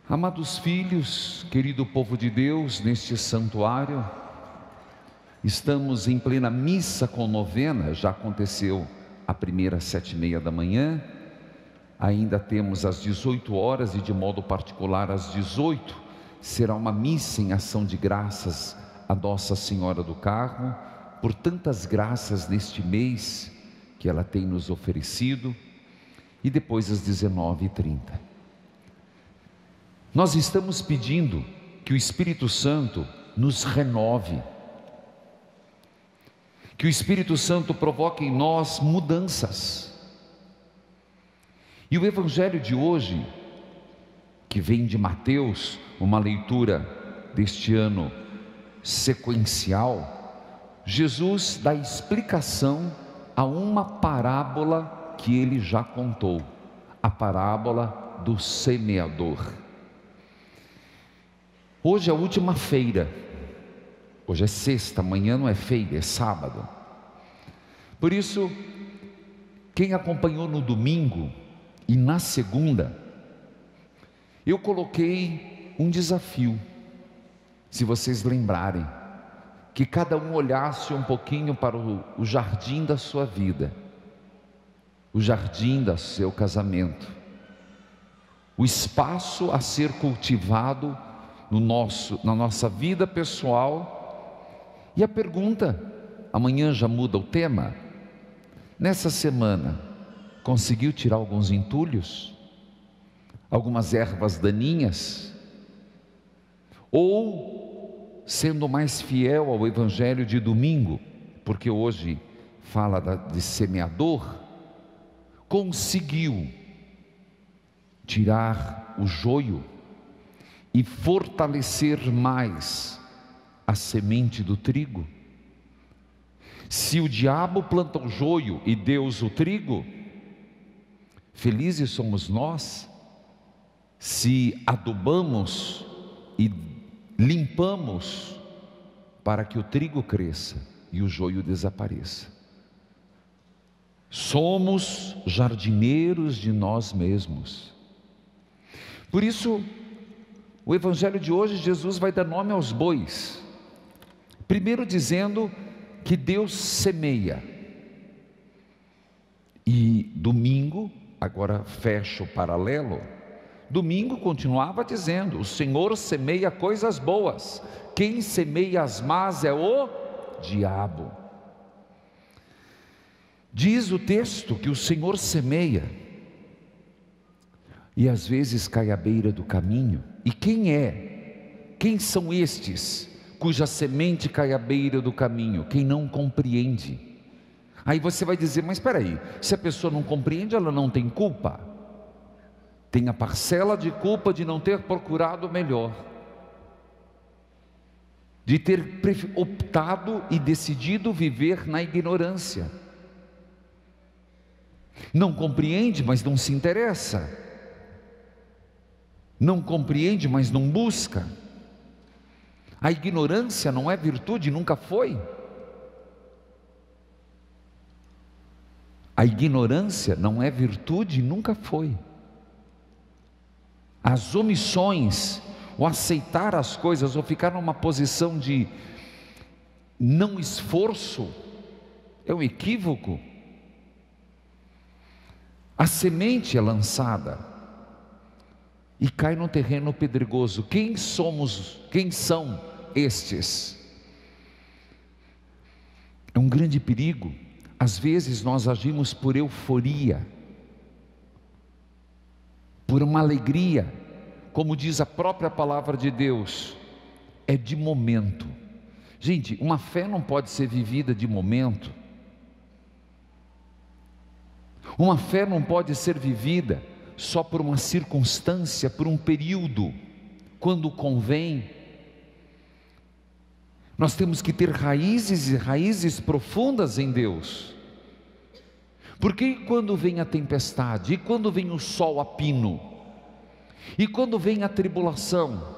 Amados filhos, querido povo de Deus, neste santuário, estamos em plena missa com novena. Já aconteceu a primeira às 7h30 da manhã, ainda temos às 18 horas e de modo particular às 18, será uma missa em ação de graças a Nossa Senhora do Carmo, por tantas graças neste mês que ela tem nos oferecido, e depois às 19h30. Nós estamos pedindo que o Espírito Santo nos renove, que o Espírito Santo provoque em nós mudanças. E o Evangelho de hoje, que vem de Mateus, uma leitura deste ano sequencial, Jesus dá explicação a uma parábola que ele já contou, a parábola do semeador. Hoje é a última feira, hoje é sexta, amanhã não é feira, é sábado. Por isso, quem acompanhou no domingo e na segunda, eu coloquei um desafio, se vocês lembrarem, que cada um olhasse um pouquinho para o jardim da sua vida, o jardim do seu casamento, o espaço a ser cultivado na nossa vida pessoal. E a pergunta, amanhã já muda o tema, nessa semana, conseguiu tirar alguns entulhos? Algumas ervas daninhas? Ou, sendo mais fiel ao Evangelho de domingo, porque hoje fala de semeador, conseguiu tirar o joio e fortalecer mais a semente do trigo? Se o diabo planta o joio e Deus o trigo, felizes somos nós se adubamos e limpamos para que o trigo cresça e o joio desapareça. Somos jardineiros de nós mesmos. Por isso, o Evangelho de hoje, Jesus vai dar nome aos bois, primeiro dizendo que Deus semeia, e domingo, agora fecha o paralelo, domingo continuava dizendo: o Senhor semeia coisas boas, quem semeia as más é o diabo. Diz o texto que o Senhor semeia, e às vezes cai à beira do caminho. E quem são estes cuja semente cai à beira do caminho? Quem não compreende. Aí você vai dizer: mas espera aí, se a pessoa não compreende, ela não tem culpa? Tem a parcela de culpa de não ter procurado o melhor, de ter optado e decidido viver na ignorância. Não compreende, mas não se interessa. Não compreende, mas não busca. A ignorância não é virtude, nunca foi. A ignorância não é virtude, nunca foi. As omissões, o aceitar as coisas, ou ficar numa posição de não esforço, é um equívoco. A semente é lançada e cai num terreno pedregoso. Quem são estes? É um grande perigo. Às vezes nós agimos por euforia, por uma alegria, como diz a própria palavra de Deus, é de momento. Gente, uma fé não pode ser vivida de momento. Uma fé não pode ser vivida só por uma circunstância, por um período, quando convém. Nós temos que ter raízes e raízes profundas em Deus. Porque quando vem a tempestade, e quando vem o sol a pino, e quando vem a tribulação,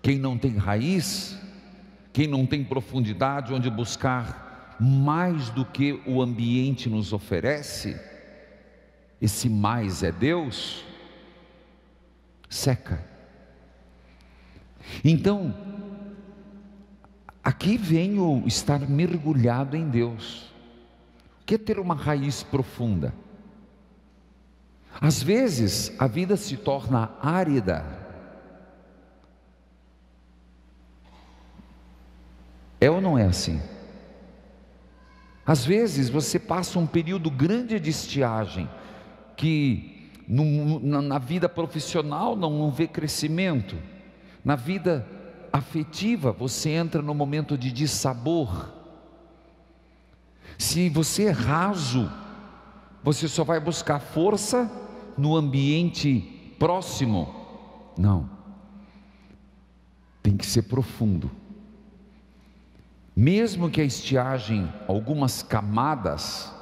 quem não tem raiz, quem não tem profundidade onde buscar mais do que o ambiente nos oferece, esse mais é Deus, seca. Então, aqui vem o estar mergulhado em Deus. O que é ter uma raiz profunda? Às vezes a vida se torna árida. É ou não é assim? Às vezes você passa um período grande de estiagem, que na vida profissional não vê crescimento, na vida afetiva você entra no momento de dissabor. Se você é raso, você só vai buscar força no ambiente próximo. Não, tem que ser profundo. Mesmo que a estiagem, algumas camadas,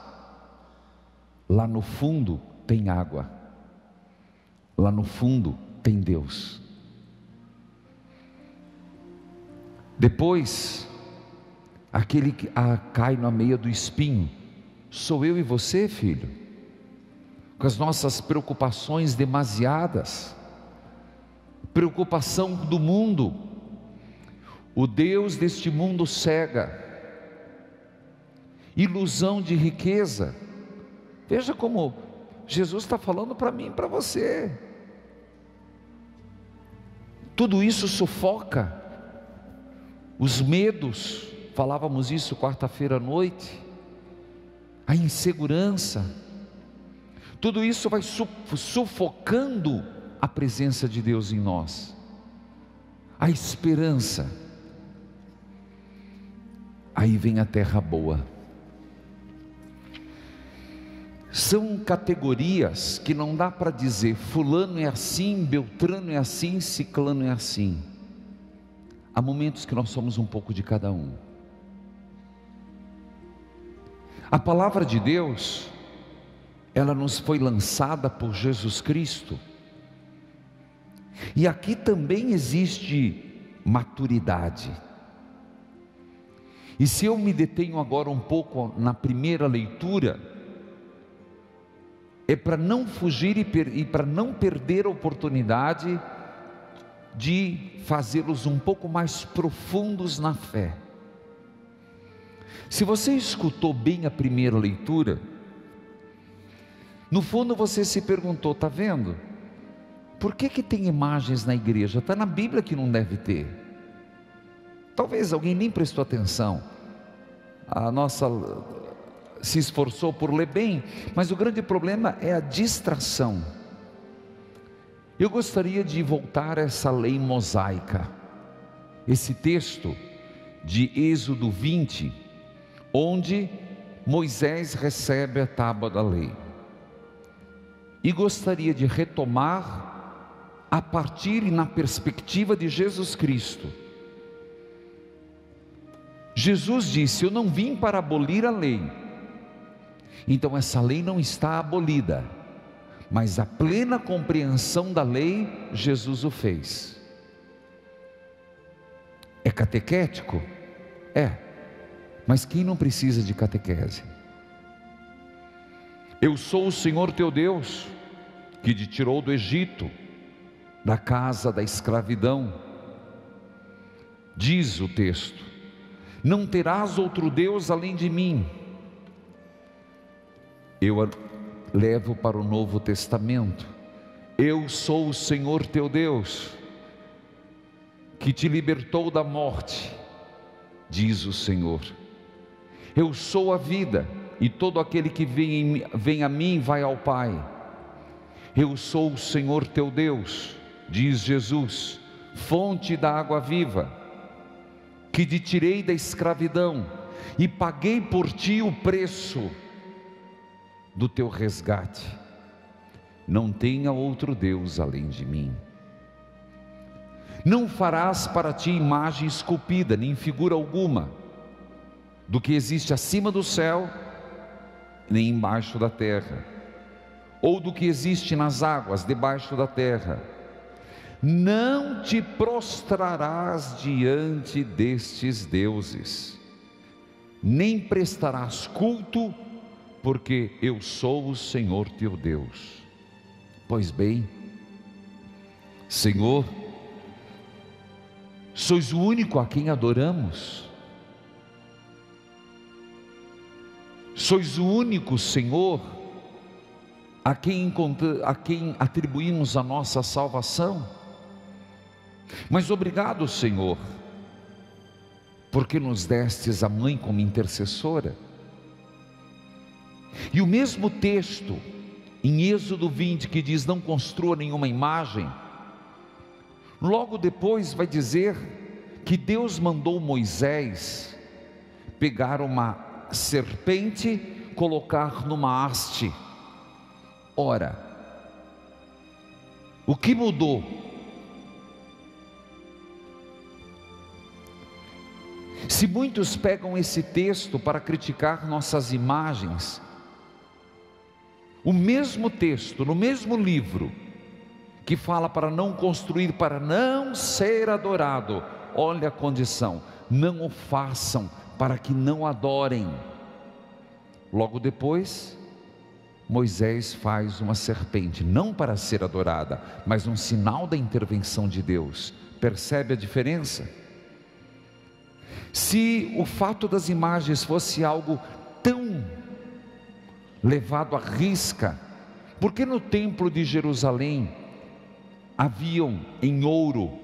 lá no fundo tem água, lá no fundo tem Deus. Depois, aquele que cai na meia do espinho, sou eu e você, filho, com as nossas preocupações demasiadas, preocupação do mundo. O Deus deste mundo cega, ilusão de riqueza. Veja como Jesus está falando para mim e para você. Tudo isso sufoca. Os medos, falávamos isso quarta-feira à noite, a insegurança, tudo isso vai sufocando a presença de Deus em nós, a esperança. Aí vem a terra boa. São categorias que não dá para dizer fulano é assim, beltrano é assim, ciclano é assim. Há momentos que nós somos um pouco de cada um. A palavra de Deus, ela nos foi lançada por Jesus Cristo. E aqui também existe maturidade. E se eu me detenho agora um pouco na primeira leitura, é para não fugir e para não perder a oportunidade de fazê-los um pouco mais profundos na fé. Se você escutou bem a primeira leitura, no fundo você se perguntou, está vendo? Por que tem imagens na igreja? Está na Bíblia que não deve ter. Talvez alguém nem prestou atenção. A nossa se esforçou por ler bem, mas o grande problema é a distração. Eu gostaria de voltar a essa lei mosaica, esse texto de Êxodo 20, onde Moisés recebe a tábua da lei, e gostaria de retomar a partir e na perspectiva de Jesus Cristo. Jesus disse: eu não vim para abolir a lei. Então essa lei não está abolida, mas a plena compreensão da lei, Jesus o fez. É catequético? É, mas quem não precisa de catequese? Eu sou o Senhor teu Deus, que te tirou do Egito, da casa da escravidão. Diz o texto: não terás outro Deus além de mim. Eu levo para o Novo Testamento: eu sou o Senhor teu Deus, que te libertou da morte, diz o Senhor. Eu sou a vida, e todo aquele que vem a mim vai ao Pai. Eu sou o Senhor teu Deus, diz Jesus, fonte da água viva, que te tirei da escravidão e paguei por ti o preço do teu resgate. Não tenha outro Deus além de mim. Não farás para ti imagem esculpida, nem figura alguma, do que existe acima do céu, nem embaixo da terra, ou do que existe nas águas debaixo da terra. Não te prostrarás diante destes deuses, nem prestarás culto, porque eu sou o Senhor teu Deus. Pois bem, Senhor, sois o único a quem adoramos, sois o único, Senhor, a quem atribuímos a nossa salvação. Mas obrigado, Senhor, porque nos destes a mãe como intercessora. E o mesmo texto em Êxodo 20 que diz: não construa nenhuma imagem, logo depois vai dizer que Deus mandou Moisés pegar uma serpente, colocar numa haste. Ora, o que mudou? Se muitos pegam esse texto para criticar nossas imagens, o mesmo texto, no mesmo livro, que fala para não construir, para não ser adorado, olha a condição: não o façam para que não adorem. Logo depois, Moisés faz uma serpente, não para ser adorada, mas um sinal da intervenção de Deus. Percebe a diferença? Se o fato das imagens fosse algo tão levado à risca, porque no templo de Jerusalém haviam em ouro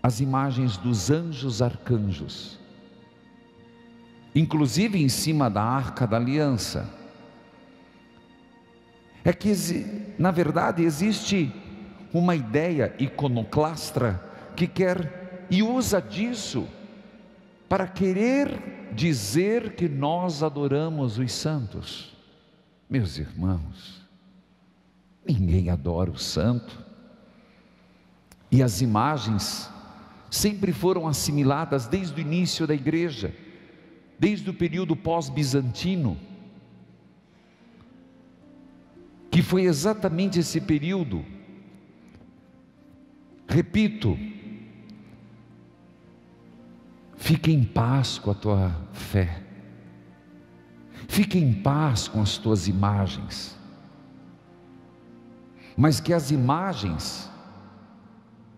as imagens dos anjos arcanjos, inclusive em cima da arca da aliança. É que na verdade existe uma ideia iconoclasta que quer e usa disso para querer dizer que nós adoramos os santos. Meus irmãos, ninguém adora o santo. E as imagens sempre foram assimiladas desde o início da igreja, desde o período pós-bizantino, que foi exatamente esse período. Repito, fique em paz com a tua fé, fique em paz com as tuas imagens, mas que as imagens,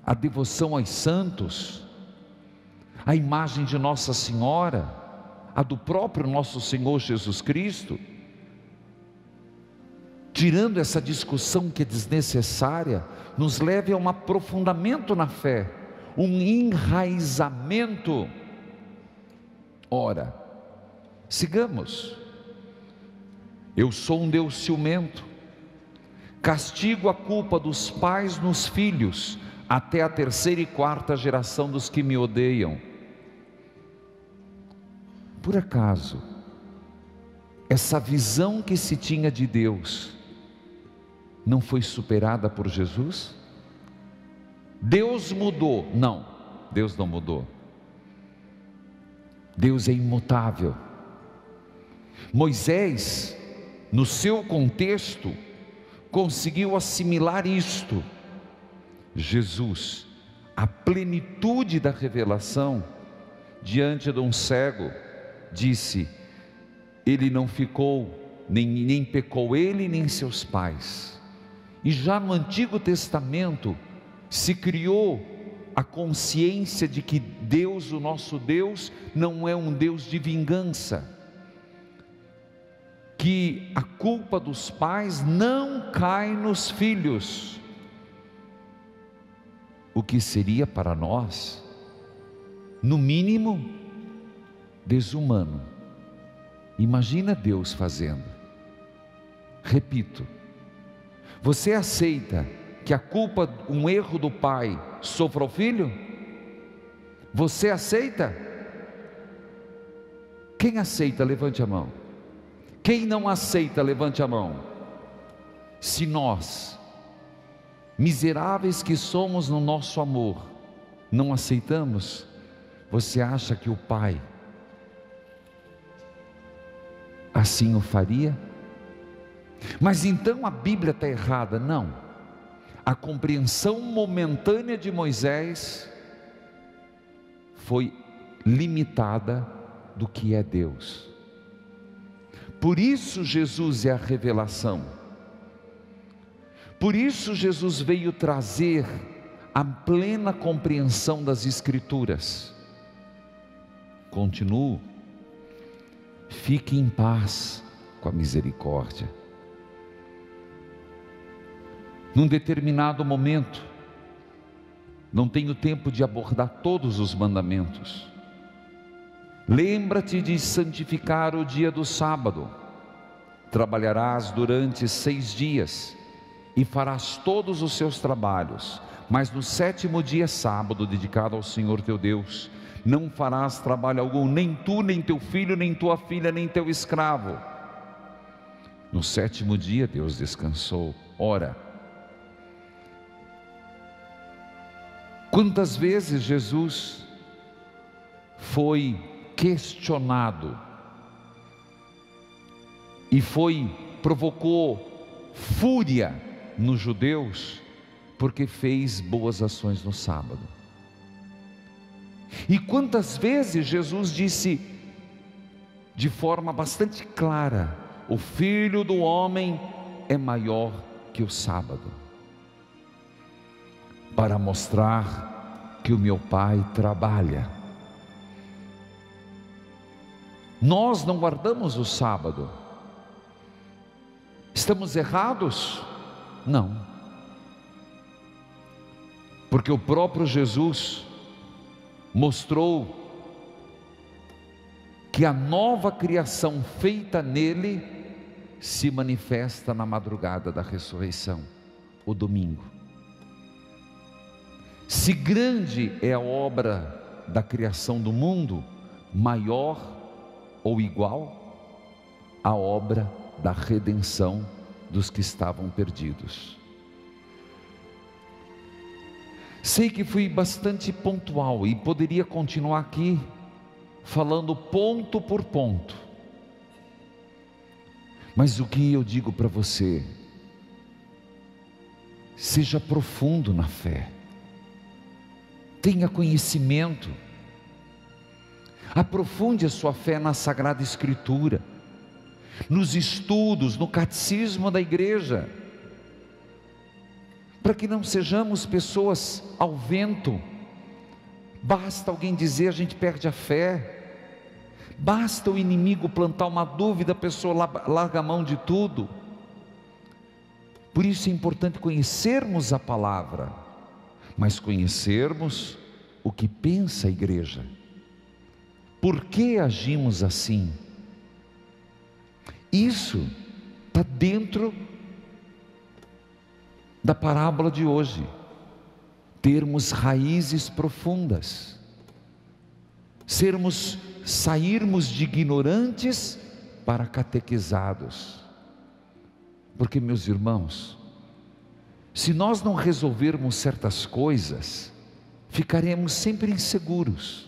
a devoção aos santos, a imagem de Nossa Senhora, a do próprio nosso Senhor Jesus Cristo, tirando essa discussão que é desnecessária, nos leve a um aprofundamento na fé, um enraizamento. Ora, sigamos. Eu sou um Deus ciumento, castigo a culpa dos pais nos filhos, até a terceira e quarta geração dos que me odeiam. Por acaso, essa visão que se tinha de Deus não foi superada por Jesus? Deus mudou? Não, Deus não mudou. Deus é imutável. Moisés, no seu contexto, conseguiu assimilar isto. Jesus, a plenitude da revelação, diante de um cego, disse: ele não ficou, nem pecou ele nem seus pais. E já no Antigo Testamento se criou a consciência de que Deus, o nosso Deus, não é um Deus de vingança, que a culpa dos pais não cai nos filhos, o que seria para nós, no mínimo, desumano. Imagina Deus fazendo. Repito, você aceita que a culpa, um erro do pai, sofra o filho? Você aceita? Quem aceita, levante a mão. Quem não aceita, levante a mão. Se nós, miseráveis que somos no nosso amor, não aceitamos, você acha que o pai assim o faria? Mas então a Bíblia está errada? Não. A compreensão momentânea de Moisés foi limitada do que é Deus. Por isso Jesus é a revelação. Por isso Jesus veio trazer a plena compreensão das Escrituras. Continuo, fique em paz com a misericórdia. Num determinado momento, não tenho tempo de abordar todos os mandamentos. Lembra-te de santificar o dia do sábado. Trabalharás durante 6 dias e farás todos os seus trabalhos, mas no 7º dia, sábado, dedicado ao Senhor teu Deus, não farás trabalho algum, nem tu, nem teu filho, nem tua filha, nem teu escravo. No 7º dia Deus descansou. Ora, quantas vezes Jesus foi questionado e provocou fúria nos judeus, porque fez boas ações no sábado. E quantas vezes Jesus disse de forma bastante clara: o Filho do Homem é maior que o sábado, para mostrar que o meu Pai trabalha. Nós não guardamos o sábado. Estamos errados? Não, porque o próprio Jesus mostrou que a nova criação feita nele se manifesta na madrugada da ressurreição, o domingo. Se grande é a obra da criação do mundo, maior ou igual à obra da redenção dos que estavam perdidos. Sei que fui bastante pontual e poderia continuar aqui falando ponto por ponto, mas o que eu digo para você: seja profundo na fé, tenha conhecimento, aprofunde a sua fé na Sagrada Escritura, nos estudos, no catecismo da igreja, para que não sejamos pessoas ao vento. Basta alguém dizer, a gente perde a fé. Basta o inimigo plantar uma dúvida, a pessoa larga a mão de tudo. Por isso é importante conhecermos a palavra, mas conhecermos o que pensa a igreja. Por que agimos assim? Isso está dentro da parábola de hoje. Termos raízes profundas, sairmos de ignorantes para catequizados. Porque, meus irmãos, se nós não resolvermos certas coisas, ficaremos sempre inseguros,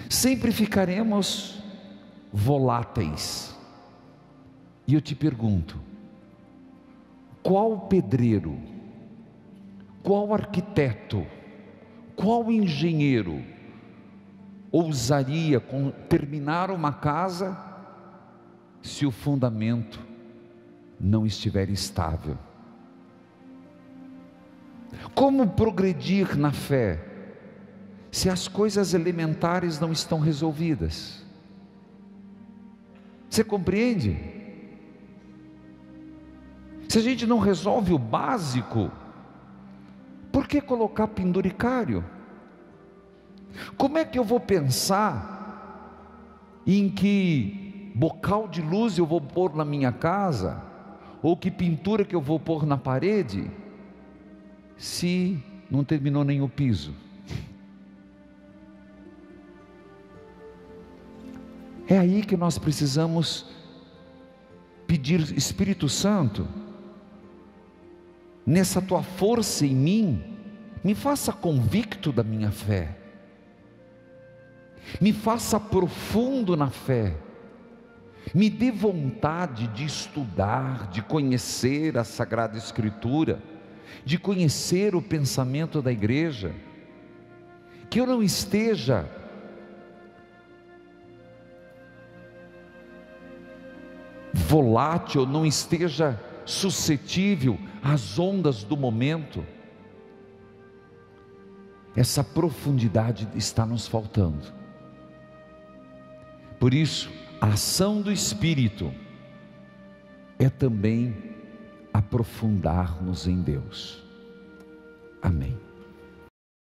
sempre ficaremos voláteis. E eu te pergunto: qual pedreiro, qual arquiteto, qual engenheiro ousaria terminar uma casa se o fundamento não estiver estável? Como progredir na fé se as coisas elementares não estão resolvidas? Você compreende? Se a gente não resolve o básico, por que colocar penduricário? Como é que eu vou pensar em que bocal de luz eu vou pôr na minha casa, ou que pintura que eu vou pôr na parede, se não terminou nem o piso? É aí que nós precisamos pedir: Espírito Santo, nessa tua força em mim, me faça convicto da minha fé, me faça profundo na fé, me dê vontade de estudar, de conhecer a Sagrada Escritura, de conhecer o pensamento da igreja, que eu não esteja volátil, não esteja suscetível às ondas do momento. Essa profundidade está nos faltando. Por isso, a ação do Espírito é também aprofundar-nos em Deus. Amém.